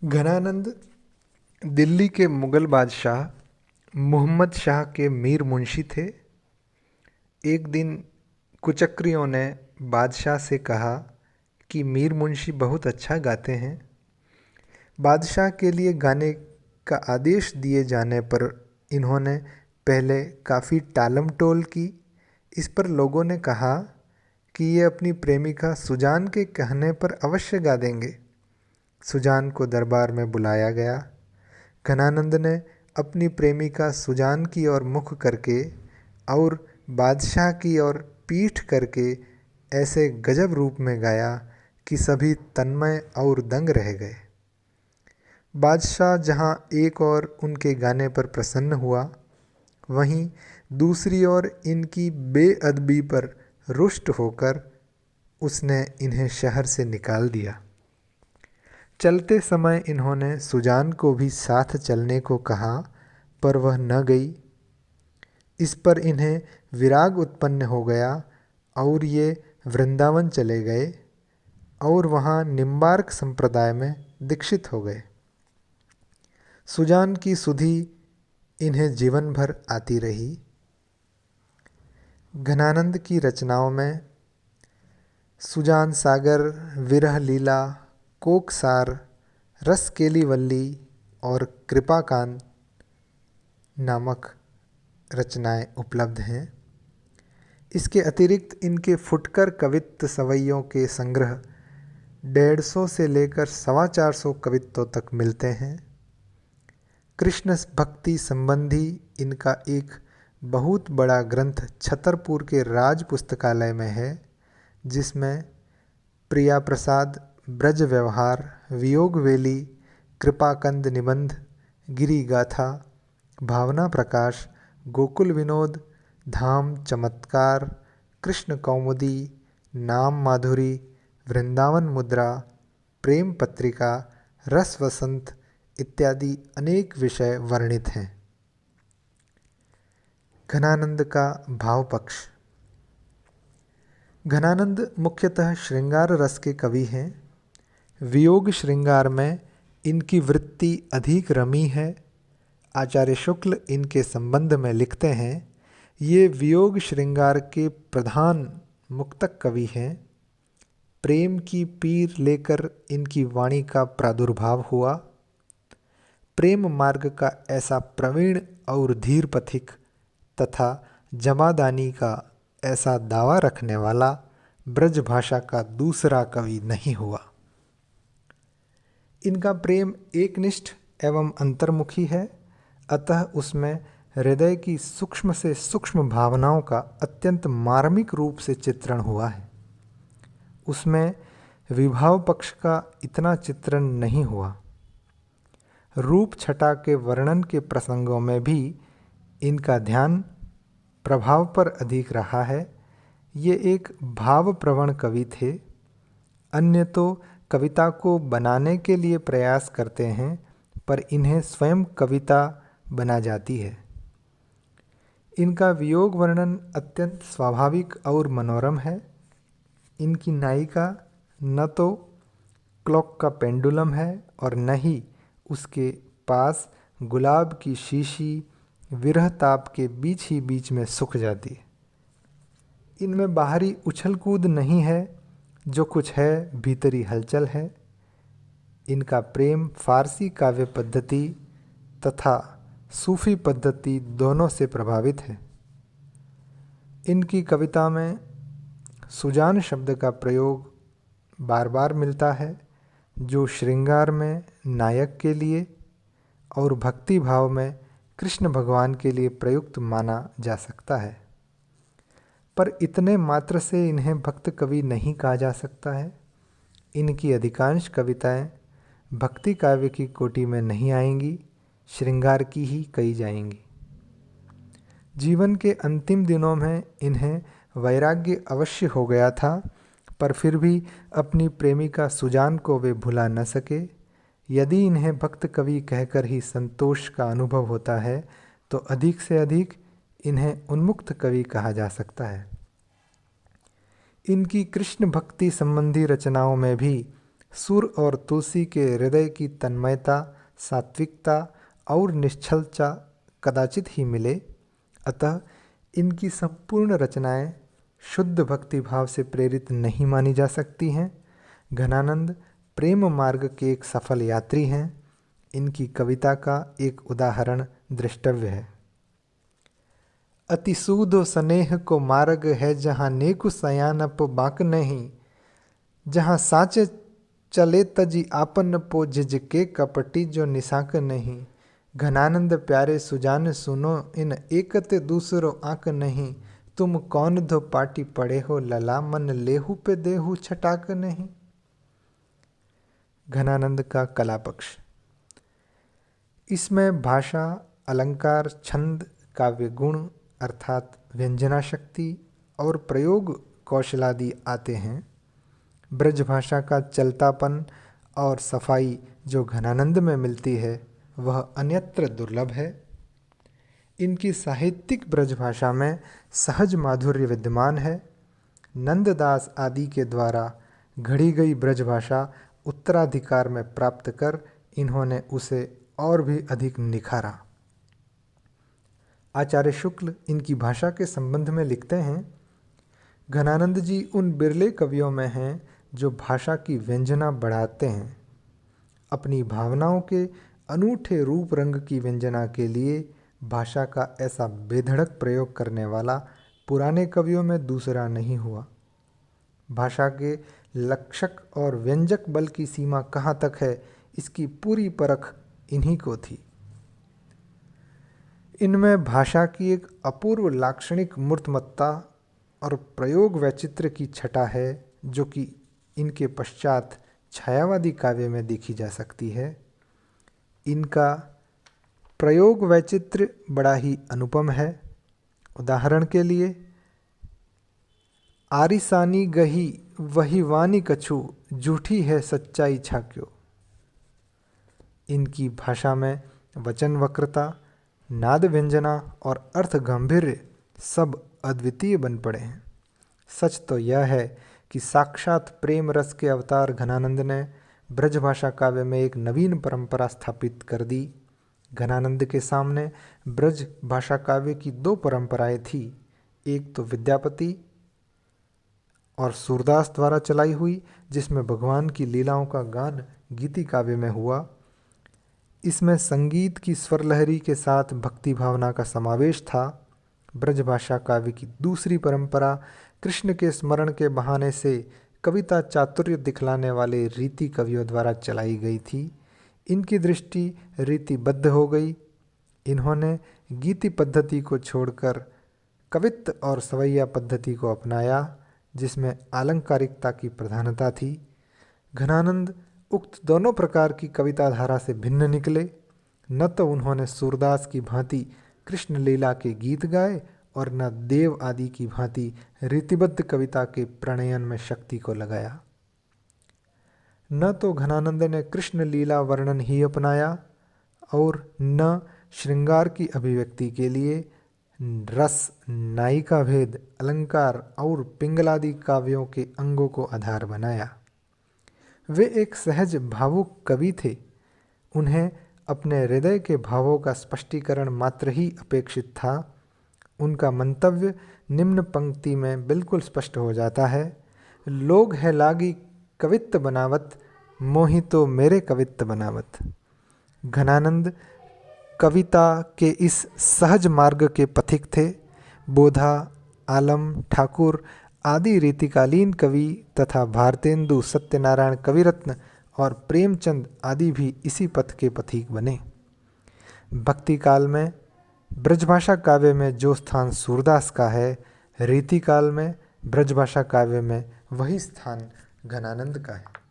घनानंद दिल्ली के मुग़ल बादशाह मुहम्मद शाह के मीर मुंशी थे। एक दिन कुचक्रियों ने बादशाह से कहा कि मीर मुंशी बहुत अच्छा गाते हैं। बादशाह के लिए गाने का आदेश दिए जाने पर इन्होंने पहले काफ़ी टालमटोल की। इस पर लोगों ने कहा कि ये अपनी प्रेमिका सुजान के कहने पर अवश्य गा देंगे। सुजान को दरबार में बुलाया गया। घनानंद ने अपनी प्रेमिका सुजान की ओर मुख करके और बादशाह की ओर पीठ करके ऐसे गजब रूप में गाया कि सभी तन्मय और दंग रह गए। बादशाह जहाँ एक ओर उनके गाने पर प्रसन्न हुआ, वहीं दूसरी ओर इनकी बेअदबी पर रुष्ट होकर उसने इन्हें शहर से निकाल दिया। चलते समय इन्होंने सुजान को भी साथ चलने को कहा, पर वह न गई। इस पर इन्हें विराग उत्पन्न हो गया और ये वृंदावन चले गए और वहाँ निम्बार्क संप्रदाय में दीक्षित हो गए। सुजान की सुधि इन्हें जीवन भर आती रही। घनानंद की रचनाओं में सुजान सागर, विरह लीला, कोकसार, रसकेली वल्ली और कृपाकांत नामक रचनाएं उपलब्ध हैं। इसके अतिरिक्त इनके फुटकर कवित्त सवैयों के संग्रह 150 से लेकर 450 कवित्तों तक मिलते हैं। कृष्ण भक्ति संबंधी इनका एक बहुत बड़ा ग्रंथ छतरपुर के राज पुस्तकालय में है, जिसमें प्रिया प्रसाद, ब्रज व्यवहार, वियोग वेली, कृपाकंद निबंध, गिरी गाथा, भावना प्रकाश, गोकुल विनोद, धाम चमत्कार, कृष्ण कौमुदी, नाम माधुरी, वृंदावन मुद्रा, प्रेम पत्रिका, रस वसंत इत्यादि अनेक विषय वर्णित हैं। घनानंद का भाव पक्ष। घनानंद मुख्यतः श्रृंगार रस के कवि हैं। वियोग श्रृंगार में इनकी वृत्ति अधिक रमी है। आचार्य शुक्ल इनके संबंध में लिखते हैं, ये वियोग श्रृंगार के प्रधान मुक्तक कवि हैं। प्रेम की पीर लेकर इनकी वाणी का प्रादुर्भाव हुआ। प्रेम मार्ग का ऐसा प्रवीण और धीर पथिक तथा जमादानी का ऐसा दावा रखने वाला ब्रज भाषा का दूसरा कवि नहीं हुआ। इनका प्रेम एकनिष्ठ एवं अंतर्मुखी है, अतः उसमें हृदय की सूक्ष्म से सूक्ष्म भावनाओं का अत्यंत मार्मिक रूप से चित्रण हुआ है। उसमें विभाव पक्ष का इतना चित्रण नहीं हुआ। रूप छटा के वर्णन के प्रसंगों में भी इनका ध्यान प्रभाव पर अधिक रहा है। ये एक भावप्रवण कवि थे। अन्य तो कविता को बनाने के लिए प्रयास करते हैं, पर इन्हें स्वयं कविता बना जाती है। इनका वियोग वर्णन अत्यंत स्वाभाविक और मनोरम है। इनकी नायिका न तो क्लॉक का पेंडुलम है और न ही उसके पास गुलाब की शीशी विरह ताप के बीच ही बीच में सूख जाती है। इनमें बाहरी उछल कूद नहीं है, जो कुछ है भीतरी हलचल है। इनका प्रेम फारसी काव्य पद्धति तथा सूफी पद्धति दोनों से प्रभावित है। इनकी कविता में सुजान शब्द का प्रयोग बार बार मिलता है, जो श्रृंगार में नायक के लिए और भक्ति भाव में कृष्ण भगवान के लिए प्रयुक्त माना जा सकता है। पर इतने मात्र से इन्हें भक्त कवि नहीं कहा जा सकता है। इनकी अधिकांश कविताएं भक्ति काव्य की कोटि में नहीं आएंगी, श्रृंगार की ही कही जाएंगी। जीवन के अंतिम दिनों में इन्हें वैराग्य अवश्य हो गया था, पर फिर भी अपनी प्रेमिका सुजान को वे भुला न सके। यदि इन्हें भक्त कवि कहकर ही संतोष का अनुभव होता है, तो अधिक से अधिक इन्हें उन्मुक्त कवि कहा जा सकता है। इनकी कृष्ण भक्ति संबंधी रचनाओं में भी सुर और तुलसी के हृदय की तन्मयता, सात्विकता और निश्चलता कदाचित ही मिले। अतः इनकी संपूर्ण रचनाएं शुद्ध भक्ति भाव से प्रेरित नहीं मानी जा सकती हैं। घनानंद प्रेम मार्ग के एक सफल यात्री हैं। इनकी कविता का एक उदाहरण दृष्टव्य है। अति सूदो स्नेह को मार्ग है, जहाँ नेकु सयानप बाक नहीं। जहाँ साचे चले तजी आपन पो, झिझके कपटी जो निसाक नहीं। घनानंद प्यारे सुजान सुनो, इन एकते दूसरो आंक नहीं। तुम कौन धो पाटी पड़े हो लला, मन लेहू पे देहू छटाक नहीं। घनानंद का कला पक्ष। इसमें भाषा, अलंकार, छंद, काव्य गुण अर्थात व्यंजना शक्ति और प्रयोग कौशलादि आते हैं। ब्रज भाषा का चलतापन और सफाई जो घनानंद में मिलती है वह अन्यत्र दुर्लभ है। इनकी साहित्यिक ब्रज भाषा में सहज माधुर्य विद्यमान है। नंददास आदि के द्वारा घड़ी गई ब्रज भाषा उत्तराधिकार में प्राप्त कर इन्होंने उसे और भी अधिक निखारा। आचार्य शुक्ल इनकी भाषा के संबंध में लिखते हैं, घनानंद जी उन बिरले कवियों में हैं जो भाषा की व्यंजना बढ़ाते हैं। अपनी भावनाओं के अनूठे रूप रंग की व्यंजना के लिए भाषा का ऐसा बेधड़क प्रयोग करने वाला पुराने कवियों में दूसरा नहीं हुआ। भाषा के लक्षक और व्यंजक बल की सीमा कहाँ तक है, इसकी पूरी परख इन्हीं को थी। इनमें भाषा की एक अपूर्व लाक्षणिक मूर्तमत्ता और प्रयोग वैचित्र की छटा है जो कि इनके पश्चात छायावादी काव्य में देखी जा सकती है। इनका प्रयोग वैचित्र बड़ा ही अनुपम है। उदाहरण के लिए, आरिसानी गही वही वानी कछु, झूठी है सच्चाई छाक्यो। इनकी भाषा में वचन वक्रता, नाद व्यंजना और अर्थ गांभीर्य सब अद्वितीय बन पड़े हैं। सच तो यह है कि साक्षात प्रेम रस के अवतार घनानंद ने ब्रज भाषा काव्य में एक नवीन परंपरा स्थापित कर दी। घनानंद के सामने ब्रज भाषा काव्य की दो परंपराएं थी, एक तो विद्यापति और सूरदास द्वारा चलाई हुई जिसमें भगवान की लीलाओं का गान गीति काव्य में हुआ। इसमें संगीत की स्वर लहरी के साथ भक्ति भावना का समावेश था। ब्रज भाषा काव्य की दूसरी परंपरा कृष्ण के स्मरण के बहाने से कविता चातुर्य दिखलाने वाले रीति कवियों द्वारा चलाई गई थी। इनकी दृष्टि रीतिबद्ध हो गई। इन्होंने गीति पद्धति को छोड़कर कवित्व और सवैया पद्धति को अपनाया जिसमें आलंकारिकता की प्रधानता थी। घनानंद उक्त दोनों प्रकार की कविता धारा से भिन्न निकले। न तो उन्होंने सूरदास की भांति कृष्ण लीला के गीत गाए और न देव आदि की भांति रीतिबद्ध कविता के प्रणयन में शक्ति को लगाया। न तो घनानंद ने कृष्ण लीला वर्णन ही अपनाया और न श्रृंगार की अभिव्यक्ति के लिए रस, नायिका भेद, अलंकार और पिंगलादि काव्यों के अंगों को आधार बनाया। वे एक सहज भावुक कवि थे। उन्हें अपने हृदय के भावों का स्पष्टीकरण मात्र ही अपेक्षित था। उनका मंतव्य निम्न पंक्ति में बिल्कुल स्पष्ट हो जाता है, लोग है लागी कवित्त बनावत, मोहि तो मेरे कवित्त बनावत। घनानंद कविता के इस सहज मार्ग के पथिक थे। बोधा, आलम, ठाकुर आदि रीतिकालीन कवि तथा भारतेंदु, सत्यनारायण कविरत्न और प्रेमचंद आदि भी इसी पथ के पथिक बने। भक्ति काल में ब्रजभाषा काव्य में जो स्थान सूरदास का है, रीति काल में ब्रजभाषा काव्य में वही स्थान घनानंद का है।